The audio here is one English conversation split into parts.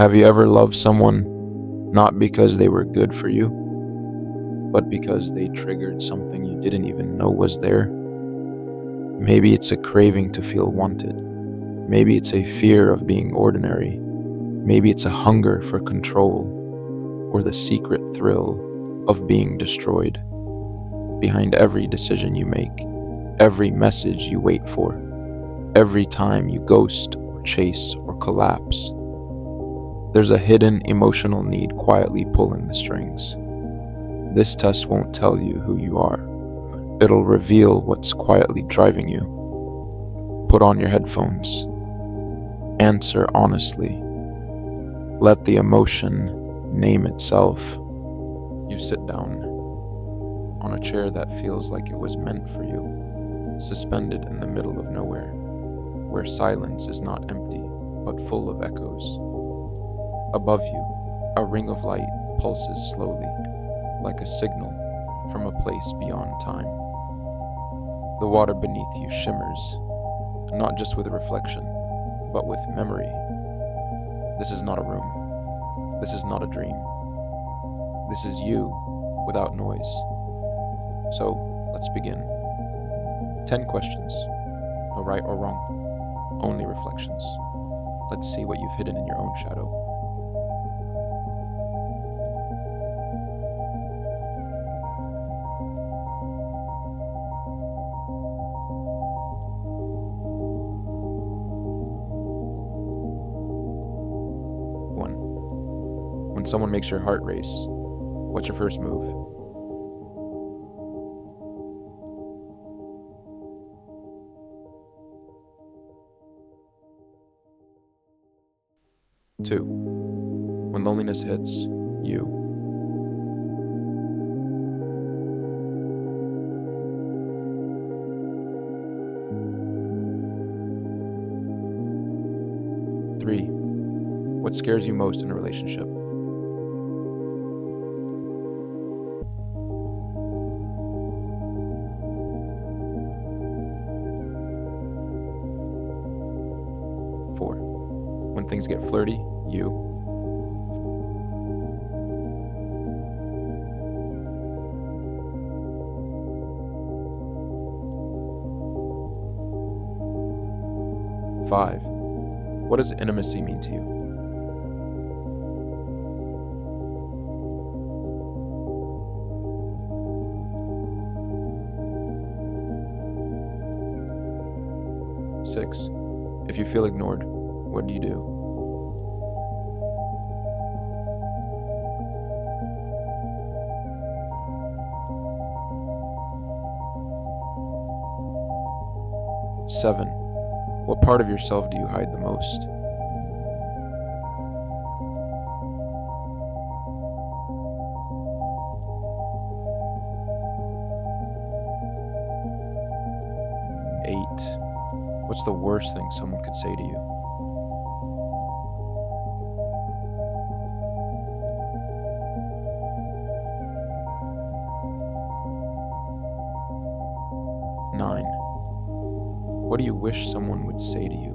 Have you ever loved someone not because they were good for you, but because they triggered something you didn't even know was there? Maybe it's a craving to feel wanted. Maybe it's a fear of being ordinary. Maybe it's a hunger for control, or the secret thrill of being destroyed. Behind every decision you make, every message you wait for, every time you ghost or chase or collapse, there's a hidden emotional need quietly pulling the strings. This test won't tell you who you are. It'll reveal what's quietly driving you. Put on your headphones. Answer honestly. Let the emotion name itself. You sit down on a chair that feels like it was meant for you, suspended in the middle of nowhere, where silence is not empty, but full of echoes. Above you, a ring of light pulses slowly, like a signal from a place beyond time. The water beneath you shimmers, not just with reflection, but with memory. This is not a room. This is not a dream. This is you, without noise. So, let's begin. 10 questions. No right or wrong, only reflections. Let's see what you've hidden in your own shadow. One. When someone makes your heart race, what's your first move? Two. When loneliness hits you. Three. What scares you most in a relationship? Four. When things get flirty, you. Five. What does intimacy mean to you? Six. If you feel ignored, what do you do? Seven. What part of yourself do you hide the most? Eight. What's the worst thing someone could say to you? Nine. What do you wish someone would say to you?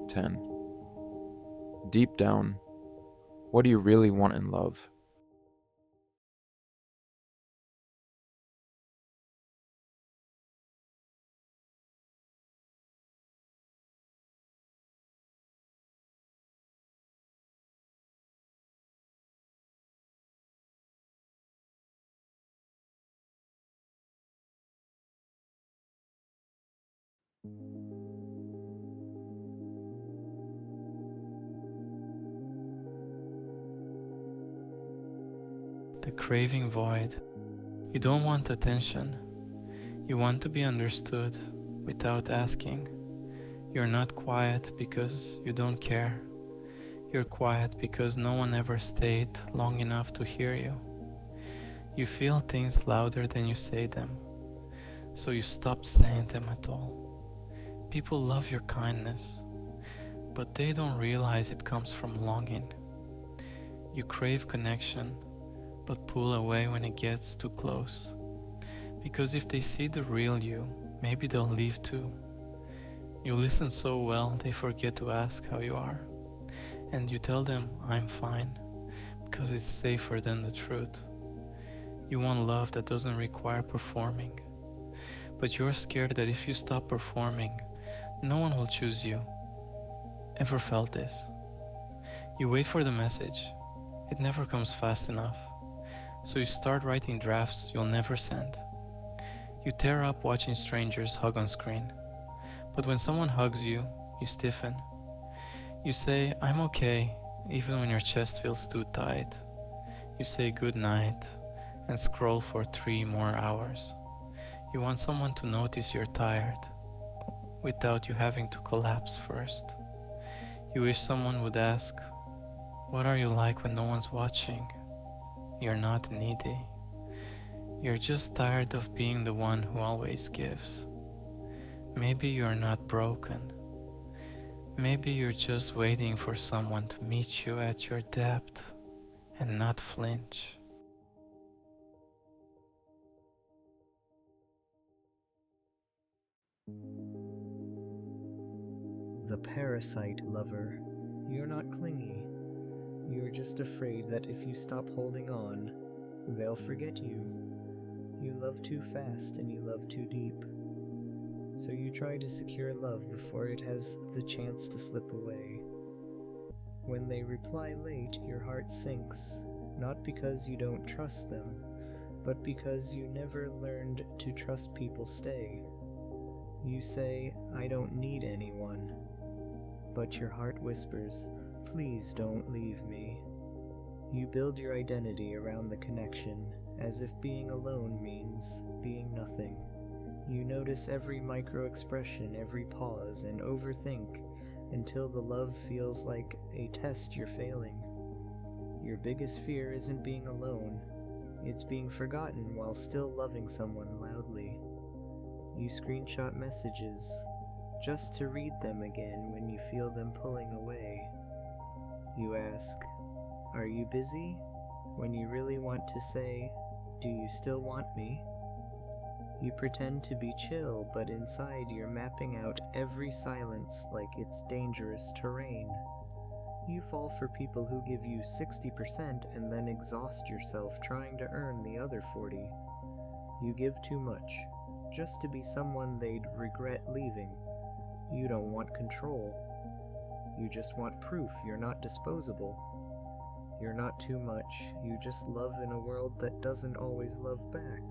Ten. Deep down, what do you really want in love? The craving void. You don't want attention. You want to be understood without asking. You're not quiet because you don't care. You're quiet because no one ever stayed long enough to hear you. You feel things louder than you say them, so you stop saying them at all. People love your kindness, but they don't realize it comes from longing. You crave connection, but pull away when it gets too close. Because if they see the real you, maybe they'll leave too. You listen so well, they forget to ask how you are. And you tell them, I'm fine, because it's safer than the truth. You want love that doesn't require performing. But you're scared that if you stop performing, no one will choose you. Ever felt this? You wait for the message. It never comes fast enough. So you start writing drafts you'll never send. You tear up watching strangers hug on screen. But when someone hugs you, you stiffen. You say, I'm okay, even when your chest feels too tight. You say good night and scroll for 3 more hours. You want someone to notice you're tired, without you having to collapse first. You wish someone would ask, what are you like when no one's watching? You're not needy. You're just tired of being the one who always gives. Maybe you're not broken. Maybe you're just waiting for someone to meet you at your depth and not flinch. The Parasite Lover. You're not clingy. You're just afraid that if you stop holding on, they'll forget you. You love too fast and you love too deep. So you try to secure love before it has the chance to slip away. When they reply late, your heart sinks, not because you don't trust them, but because you never learned to trust people stay. You say, I don't need anyone. But your heart whispers, please don't leave me. You build your identity around the connection, as if being alone means being nothing. You notice every micro-expression, every pause, and overthink until the love feels like a test you're failing. Your biggest fear isn't being alone, it's being forgotten while still loving someone loudly. You screenshot messages, just to read them again when you feel them pulling away. You ask, are you busy? When you really want to say, do you still want me? You pretend to be chill, but inside you're mapping out every silence like it's dangerous terrain. You fall for people who give you 60% and then exhaust yourself trying to earn the other 40. You give too much, just to be someone they'd regret leaving. You don't want control. You just want proof you're not disposable. You're not too much, you just love in a world that doesn't always love back.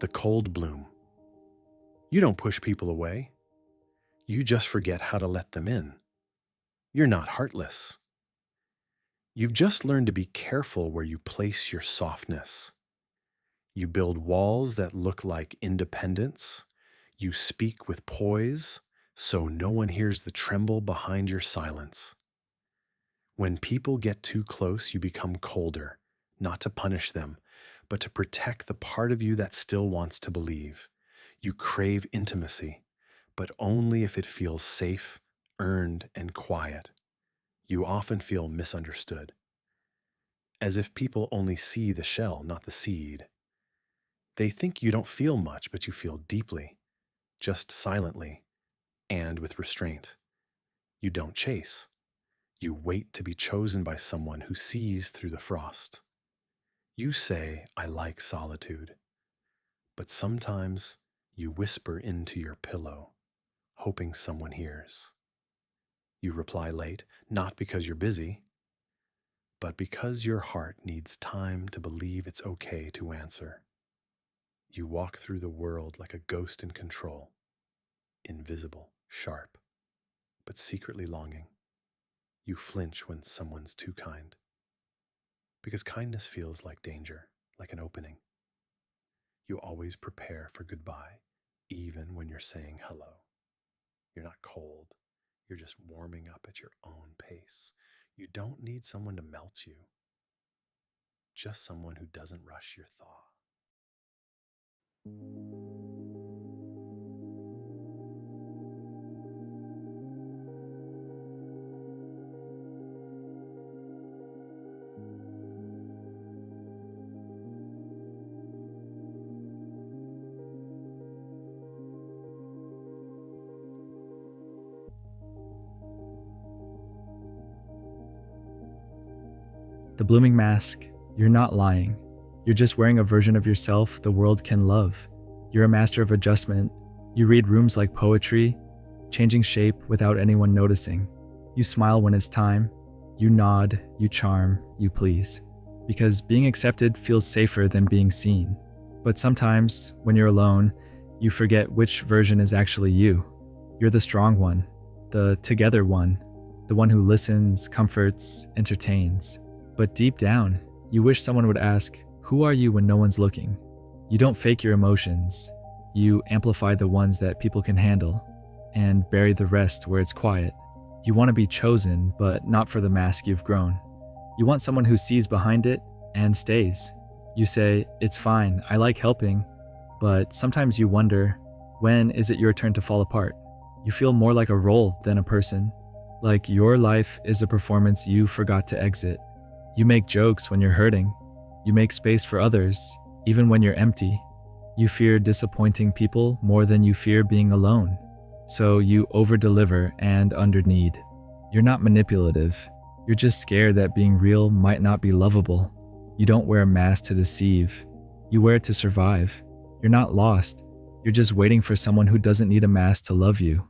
The cold bloom. You don't push people away. You just forget how to let them in. You're not heartless. You've just learned to be careful where you place your softness. You build walls that look like independence. You speak with poise, so no one hears the tremble behind your silence. When people get too close, you become colder, not to punish them, but to protect the part of you that still wants to believe. You crave intimacy, but only if it feels safe, earned, and quiet. You often feel misunderstood, as if people only see the shell, not the seed. They think you don't feel much, but you feel deeply, just silently, and with restraint. You don't chase. You wait to be chosen by someone who sees through the frost. You say, I like solitude, but sometimes you whisper into your pillow, hoping someone hears. You reply late, not because you're busy, but because your heart needs time to believe it's okay to answer. You walk through the world like a ghost in control, invisible, sharp, but secretly longing. You flinch when someone's too kind, because kindness feels like danger, like an opening. You always prepare for goodbye, even when you're saying hello. You're not cold, you're just warming up at your own pace. You don't need someone to melt you, just someone who doesn't rush your thaw. The blooming mask, you're not lying. You're just wearing a version of yourself the world can love. You're a master of adjustment. You read rooms like poetry, changing shape without anyone noticing. You smile when it's time. You nod, you charm, you please. Because being accepted feels safer than being seen. But sometimes, when you're alone, you forget which version is actually you. You're the strong one, the together one, the one who listens, comforts, entertains. But deep down, you wish someone would ask, who are you when no one's looking? You don't fake your emotions. You amplify the ones that people can handle and bury the rest where it's quiet. You want to be chosen, but not for the mask you've grown. You want someone who sees behind it and stays. You say, it's fine, I like helping, but sometimes you wonder, when is it your turn to fall apart? You feel more like a role than a person, like your life is a performance you forgot to exit. You make jokes when you're hurting. You make space for others, even when you're empty. You fear disappointing people more than you fear being alone. So you over-deliver and under-need. You're not manipulative. You're just scared that being real might not be lovable. You don't wear a mask to deceive. You wear it to survive. You're not lost. You're just waiting for someone who doesn't need a mask to love you.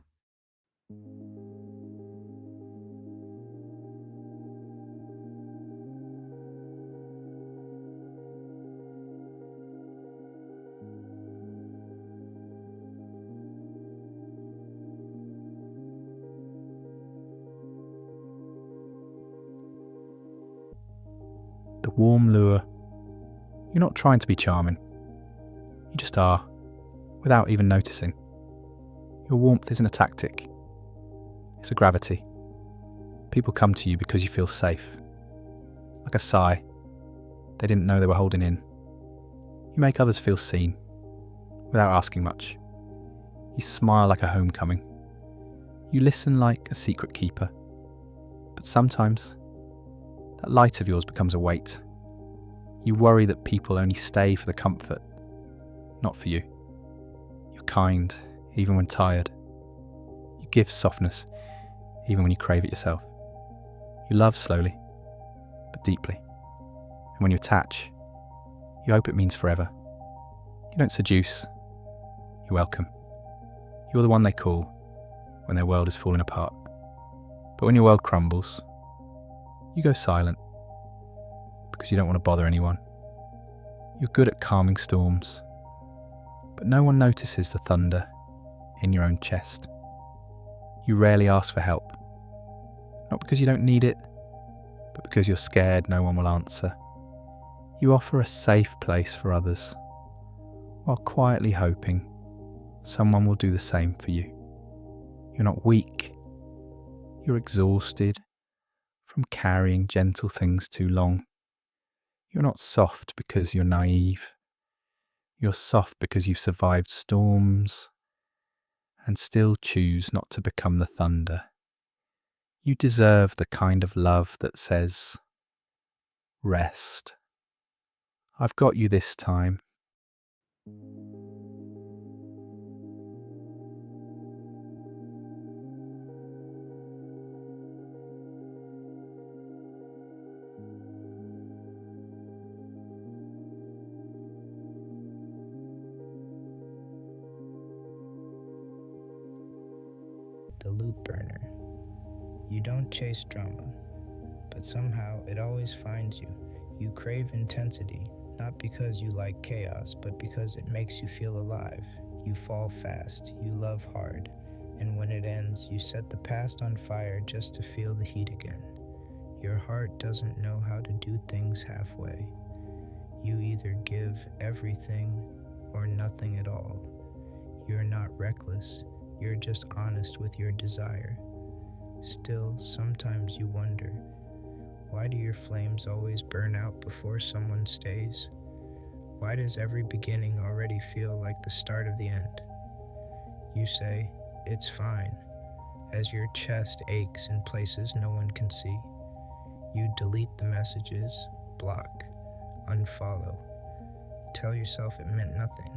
The warm lure. You're not trying to be charming. You just are, without even noticing. Your warmth isn't a tactic. It's a gravity. People come to you because you feel safe. Like a sigh they didn't know they were holding in. You make others feel seen, without asking much. You smile like a homecoming. You listen like a secret keeper. But sometimes, that light of yours becomes a weight. You worry that people only stay for the comfort, not for you. You're kind, even when tired. You give softness, even when you crave it yourself. You love slowly, but deeply. And when you attach, you hope it means forever. You don't seduce, you welcome. You're the one they call when their world is falling apart. But when your world crumbles, you go silent because you don't want to bother anyone. You're good at calming storms, but no one notices the thunder in your own chest. You rarely ask for help, not because you don't need it, but because you're scared no one will answer. You offer a safe place for others, while quietly hoping someone will do the same for you. You're not weak, you're exhausted from carrying gentle things too long. You're not soft because you're naive. You're soft because you've survived storms and still choose not to become the thunder. You deserve the kind of love that says, rest. I've got you this time. The loop burner. You don't chase drama, but somehow it always finds you. You crave intensity, not because you like chaos, but because it makes you feel alive. You fall fast, you love hard, and when it ends, you set the past on fire just to feel the heat again. Your heart doesn't know how to do things halfway. You either give everything or nothing at all. You're not reckless. You're just honest with your desire. Still, sometimes you wonder, why do your flames always burn out before someone stays? Why does every beginning already feel like the start of the end? You say, it's fine, as your chest aches in places no one can see. You delete the messages, block, unfollow. Tell yourself it meant nothing,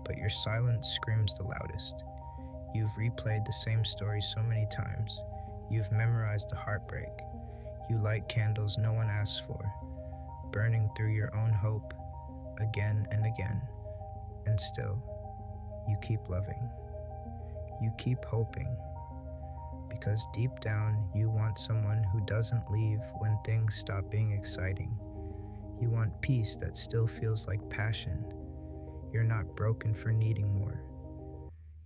but your silence screams the loudest. You've replayed the same story so many times. You've memorized the heartbreak. You light candles no one asks for, burning through your own hope again and again, and still, you keep loving. You keep hoping, because deep down you want someone who doesn't leave when things stop being exciting. You want peace that still feels like passion. You're not broken for needing more.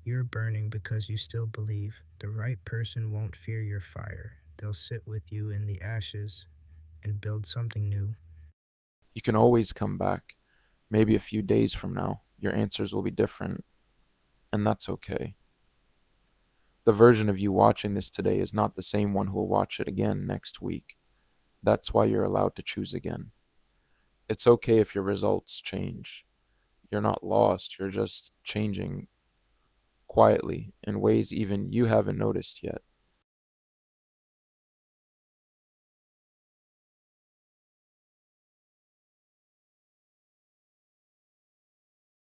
You're burning because you still believe the right person won't fear your fire. They'll sit with you in the ashes and build something new. You can always come back. Maybe a few days from now, your answers will be different, and that's okay. The version of you watching this today is not the same one who will watch it again next week. That's why you're allowed to choose again. It's okay if your results change. You're not lost, you're just changing quietly in ways even you haven't noticed yet.